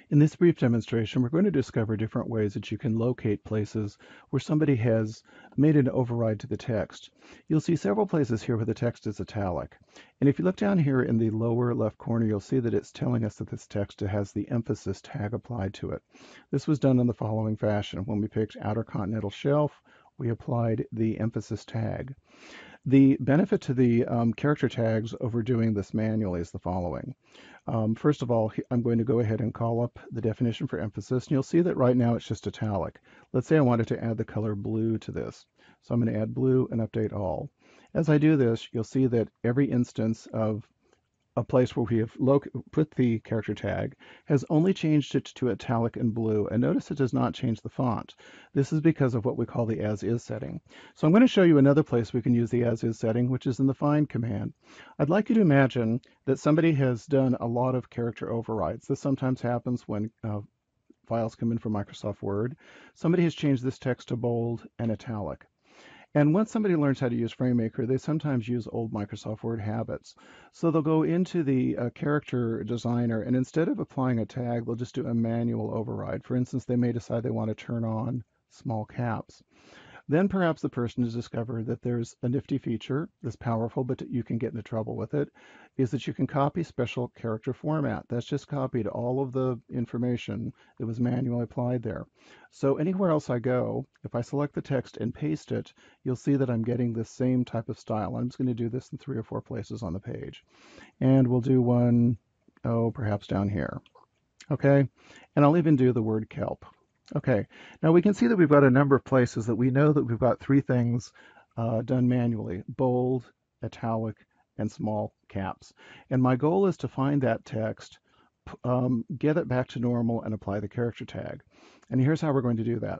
In this brief demonstration, we're going to discover different ways that you can locate places where somebody has made an override to the text. You'll see several places here where the text is italic. And if you look down here in the lower left corner, you'll see that it's telling us that this text has the emphasis tag applied to it. This was done in the following fashion. When we picked Outer Continental Shelf, we applied the emphasis tag. The benefit to the character tags over doing this manually is the following. First of all, I'm going to go ahead and call up the definition for emphasis, and you'll see that right now it's just italic. Let's say I wanted to add the color blue to this. So I'm going to add blue and update all. As I do this, you'll see that every instance of a place where we have put the character tag has only changed it to italic and blue, and notice it does not change the font. This is because of what we call the as-is setting. So I'm going to show you another place we can use the as-is setting, which is in the find command. I'd like you to imagine that somebody has done a lot of character overrides. This sometimes happens when files come in from Microsoft Word. Somebody has changed this text to bold and italic. And once somebody learns how to use FrameMaker, they sometimes use old Microsoft Word habits. So they'll go into the character designer, and instead of applying a tag, they'll just do a manual override. For instance, they may decide they want to turn on small caps. Then perhaps the person has discovered that there's a nifty feature that's powerful, but you can get into trouble with it, is that you can copy special character format. That's just copied all of the information that was manually applied there. So anywhere else I go, if I select the text and paste it, you'll see that I'm getting the same type of style. I'm just going to do this in 3 or 4 places on the page. And we'll do one, perhaps down here. Okay, and I'll even do the word kelp. Okay, now we can see that we've got a number of places that we know that we've got 3 things done manually: bold, italic, and small caps. And my goal is to find that text, get it back to normal, and apply the character tag. And here's how we're going to do that.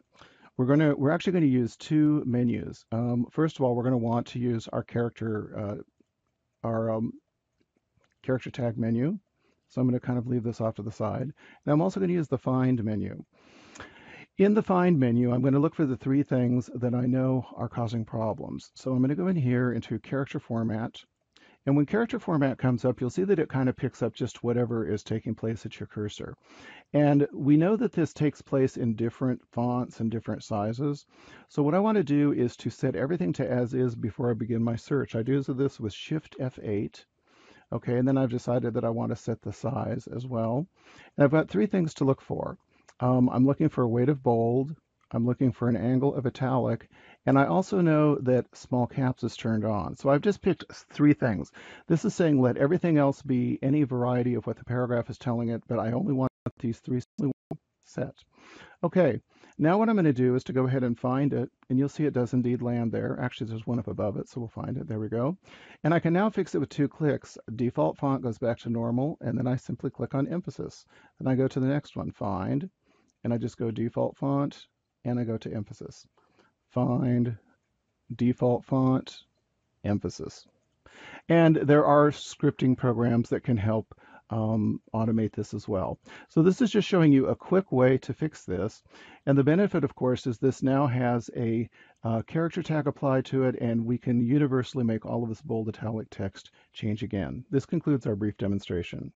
We're actually going to use 2 menus. First of all, we're going to want to use our character tag menu. So I'm going to kind of leave this off to the side. And I'm also going to use the find menu. In the Find menu, I'm going to look for the 3 things that I know are causing problems. So I'm going to go in here into Character Format. And when Character Format comes up, you'll see that it kind of picks up just whatever is taking place at your cursor. And we know that this takes place in different fonts and different sizes. So what I want to do is to set everything to as is before I begin my search. I do this with Shift F8. Okay, and then I've decided that I want to set the size as well. And I've got 3 things to look for. I'm looking for a weight of bold, I'm looking for an angle of italic, and I also know that small caps is turned on. So I've just picked 3 things. This is saying let everything else be any variety of what the paragraph is telling it, but I only want these 3 set. Okay, now what I'm going to do is to go ahead and find it, and you'll see it does indeed land there. Actually, there's one up above it, so we'll find it. There we go. And I can now fix it with 2 clicks. Default font goes back to normal, and then I simply click on emphasis. Then I go to the next one, find, and I just go default font, and I go to emphasis. Find, default font, emphasis. And there are scripting programs that can help automate this as well. So this is just showing you a quick way to fix this. And the benefit, of course, is this now has a character tag applied to it, and we can universally make all of this bold italic text change again. This concludes our brief demonstration.